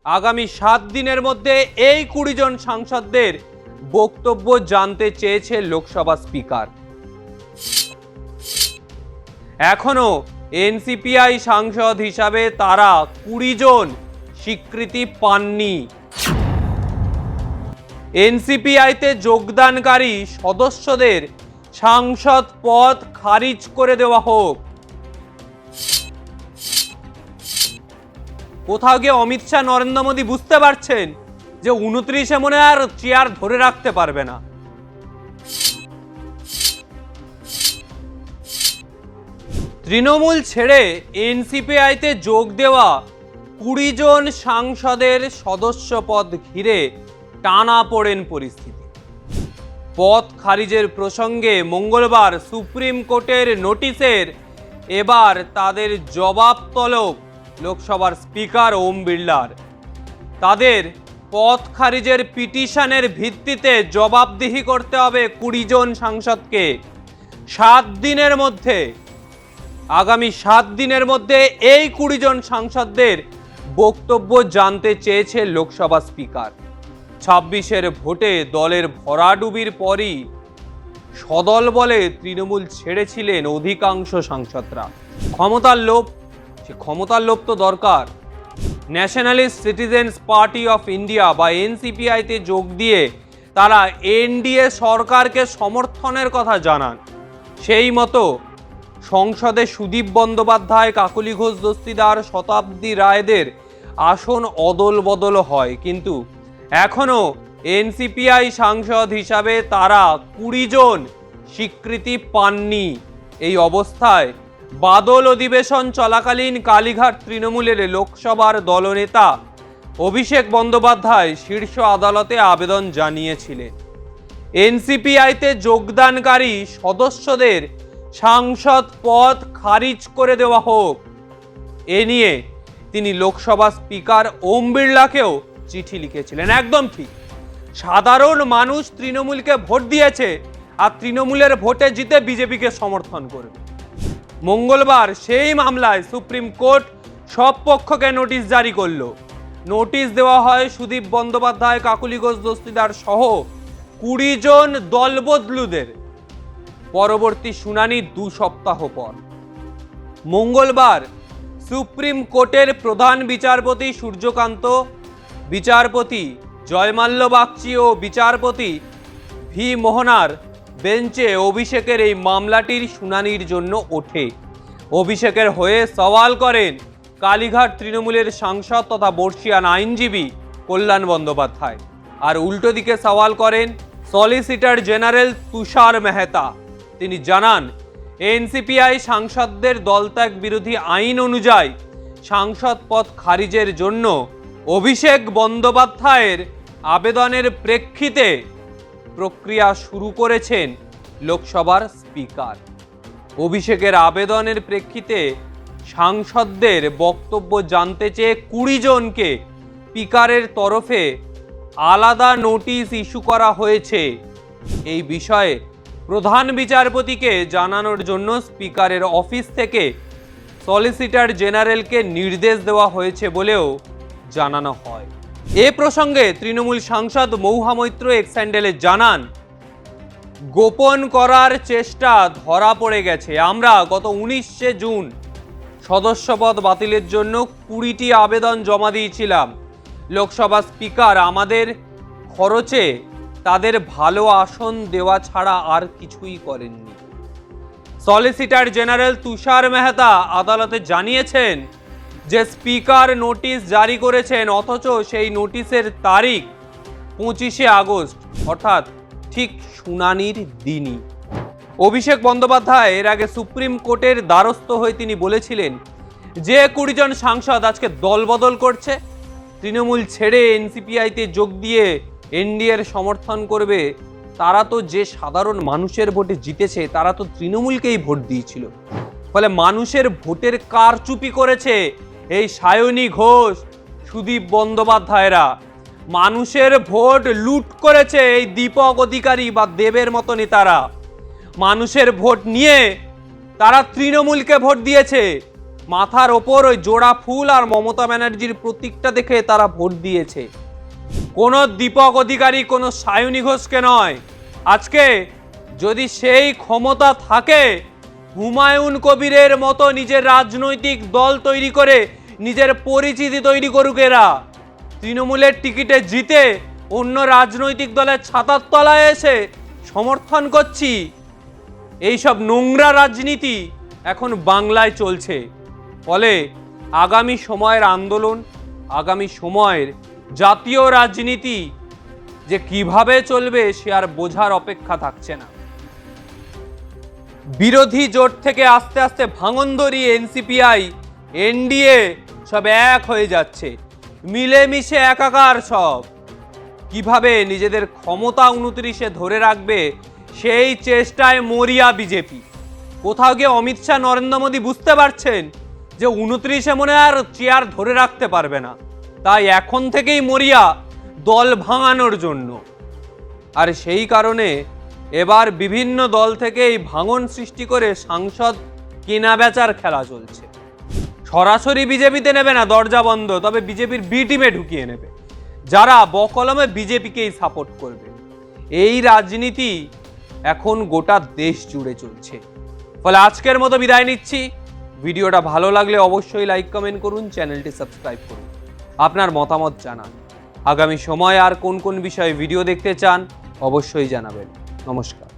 আগামী 7 দিনের মধ্যে এই 20 জন সাংসদদের বক্তব্য জানতে চেয়েছে লোকসভা স্পিকার। এখনো এনসিপিআই সাংসদ হিসাবে তারা 20 জন স্বীকৃতি পাননি। এনসিপিআইতে যোগদানকারী সদস্যদের সাংসদ পদ খারিজ করে দেওয়া হোক। কোথাও গিয়ে অমিত শাহ নরেন্দ্র মোদী বুঝতে পারছেন যে 29-এ মনে আর চেয়ার ধরে রাখতে পারবে না। তৃণমূল ছেড়ে এনসিপিআইতে যোগ দেওয়া 20 জন সাংসদের সদস্য পদ ঘিরে টানাপোড়েন পরিস্থিতি। পদ খারিজের প্রসঙ্গে মঙ্গলবার সুপ্রিম কোর্টের নোটিশের এবার তাদের জবাব তলব লোকসভার স্পিকার ওম বিড়লার। তাদের পদ খারিজের পিটিশনের ভিত্তিতে জবাবদিহি করতে হবে 20 জন সাংসদকে 7 দিনের মধ্যে। আগামী 7 দিনের মধ্যে এই 20 জন সাংসদদের বক্তব্য জানতে চেয়েছে লোকসভা স্পিকার। 26-এর ভোটে দলের ভরাডুবির পরই সদল বলে তৃণমূল ছেড়েছিলেন অধিকাংশ সাংসদরা। ক্ষমতার লোভ, সে ক্ষমতার লোভ তো দরকার। Nationalist citizens party of India বা এনসিপিআইতে যোগ দিয়ে তারা এনডিএ সরকারকে সমর্থনের কথা জানান। সেই মতো সংসদে সুদীপ বন্দ্যোপাধ্যায়, কাকলি ঘোষ দস্তিদার, শতাব্দী রায়দের আসন অদল বদল হয়, কিন্তু এখনো এনসিপিআই সাংসদ হিসাবে তারা 20 জন স্বীকৃতি পাননি। এই অবস্থায় বাদল অধিবেশন চলাকালীন কালীঘাট তৃণমূলের লোকসভার দলনেতা অভিষেক বন্দ্যোপাধ্যায় শীর্ষ আদালতে আবেদন জানিয়েছিলেন এনসিপিআইতে যোগদানকারী সদস্যদের সাংসদ পদ খারিজ করে দেওয়া হোক। এ নিয়ে তিনি লোকসভা স্পিকার ওম বিড়লাকেও চিঠি লিখেছিলেন। একদম ঠিক, সাধারণ মানুষ তৃণমূলকে ভোট দিয়েছে আর তৃণমূলের ভোটে জিতে বিজেপিকে সমর্থন করবে। মঙ্গলবার সেই মামলায় সুপ্রিম কোর্ট সব পক্ষকে নোটিশ জারি করলো। নোটিশ দেওয়া হয় সুদীপ বন্দ্যোপাধ্যায়, কাকলি ঘোষ দস্তিদার সহ 20 জন দলবদলুদের। পরবর্তী শুনানি 2 সপ্তাহ পর। মঙ্গলবার সুপ্রিম কোর্টের প্রধান বিচারপতি সূর্যকান্ত, বিচারপতি জয়মাল্য বাগচি ও বিচারপতি ভি মোহনার বেঞ্চে অভিষেকের এই মামলাটির শুনানির জন্য ওঠে। অভিষেকের হয়ে সওয়াল করেন কালীঘাট তৃণমূলের সাংসদ তথা বর্ষিয়ান আইনজীবী কল্যাণ বন্দ্যোপাধ্যায়, আর উল্টো দিকে সওয়াল করেন সলিসিটর জেনারেল তুষার মেহতা। তিনি জানান এনসিপিআই সাংসদদের দলত্যাগ বিরোধী আইন অনুযায়ী সাংসদ পদ খারিজের জন্য অভিষেক বন্দ্যোপাধ্যায়ের আবেদনের প্রেক্ষিতে প্রক্রিয়া শুরু করেছেন লোকসভার স্পিকার। অভিষেকের আবেদনের প্রেক্ষিতে সাংসদদের বক্তব্য জানতে চেয়ে 20 জনকে স্পিকারের তরফে আলাদা নোটিশ ইস্যু করা হয়েছে। এই বিষয়ে প্রধান বিচারপতিকে জানানোর জন্য স্পিকারের অফিস থেকে সলিসিটর জেনারেলকে নির্দেশ দেওয়া হয়েছে বলেও জানানো হয়। এ প্রসঙ্গে তৃণমূল সাংসদ মহুয়া মৈত্র এক্স হ্যান্ডেলে জানান, গোপন করার চেষ্টা ধরা পড়ে গেছে। আমরা গত 19শে জুন সদস্যপদ বাতিলের জন্য 20টি আবেদন জমা দিয়েছিলাম। লোকসভা স্পিকার আমাদের খরচে তাদের ভালো আসন দেওয়া ছাড়া আর কিছুই করেননি। সলিসিটর জেনারেল তুষার মেহতা আদালতে জানিয়েছেন যে স্পিকার নোটিশ জারি করেছেন, অথচ সেই নোটিশের তারিখ 25শে আগস্ট, অর্থাৎ ঠিক শুনানির দিনই। অভিষেক বন্দ্যোপাধ্যায় এর আগে সুপ্রিম কোর্টের দ্বারস্থ হয়ে তিনি বলেছিলেন যে 20 জন সাংসদ আজকে দলবদল করছে, তৃণমূল ছেড়ে এনসিপিআইতে যোগ দিয়ে এনডিএর সমর্থন করবে, তারা তো যে সাধারণ মানুষের ভোটে জিতেছে তারা তো তৃণমূলকেই ভোট দিয়েছিল। ফলে মানুষের ভোটের কারচুপি করেছে এই সায়নী ঘোষ, সুদীপ বন্দ্যোপাধ্যায়রা। মানুষের ভোট লুট করেছে এই দীপক অধিকারী বা দেবের মতো নেতারা। মানুষের ভোট নিয়ে তারা তৃণমূলকে ভোট দিয়েছে। মাথার ওপর ওই জোড়া ফুল আর মমতা ব্যানার্জির প্রতীকটা দেখে তারা ভোট দিয়েছে। কোনো দীপক অধিকারী, কোনো সায়নী ঘোষকে নয়। আজকে যদি সেই ক্ষমতা থাকে, হুমায়ুন কবিরের মতো নিজের রাজনৈতিক দল তৈরি করে নিজের পরিচিতি তৈরি করুক এরা। তৃণমূলের টিকিটে জিতে অন্য রাজনৈতিক দলের ছাতার তলায় এসে সমর্থন করছি, এইসব নোংরা রাজনীতি এখন বাংলায় চলছে। ফলে আগামী সময়ের আন্দোলন, আগামী সময়ের জাতীয় রাজনীতি যে কিভাবে চলবে সে আর বোঝার অপেক্ষা থাকছে না। বিরোধী জোট থেকে আস্তে আস্তে ভাঙনধরি এনসিপিআই, এনডিএ সব এক হয়ে যাচ্ছে, মিলেমিশে একাকার সব। কিভাবে নিজেদের ক্ষমতা 29-এ ধরে রাখবে সেই চেষ্টায় মরিয়া বিজেপি। কোথাও গিয়ে অমিত শাহ, নরেন্দ্র মোদী বুঝতে পারছেন যে 29-এ মনে আর চেয়ার ধরে রাখতে পারবে না, তাই এখন থেকেই মরিয়া দল ভাঙানোর জন্য। আর সেই কারণে এবার বিভিন্ন দল থেকে এই ভাঙন সৃষ্টি করে সাংসদ কেনা বেচার খেলা চলছে। সরাসরি বিজেপিতে নেবে না, দরজা বন্ধ, তবে বিজেপির বি টিমে ঢুকিয়ে নেবে, যারা বকলমে বিজেপিকেই সাপোর্ট করবে। এই রাজনীতি এখন গোটা দেশ জুড়ে চলছে। ফলে আজকের মতো বিদায় নিচ্ছি। ভিডিওটা ভালো লাগলে অবশ্যই লাইক, কমেন্ট করুন, চ্যানেলটি সাবস্ক্রাইব করুন, আপনার মতামত জানান। আগামী সময়ে আর কোন কোন বিষয়ে ভিডিও দেখতে চান অবশ্যই জানাবেন। নমস্কার।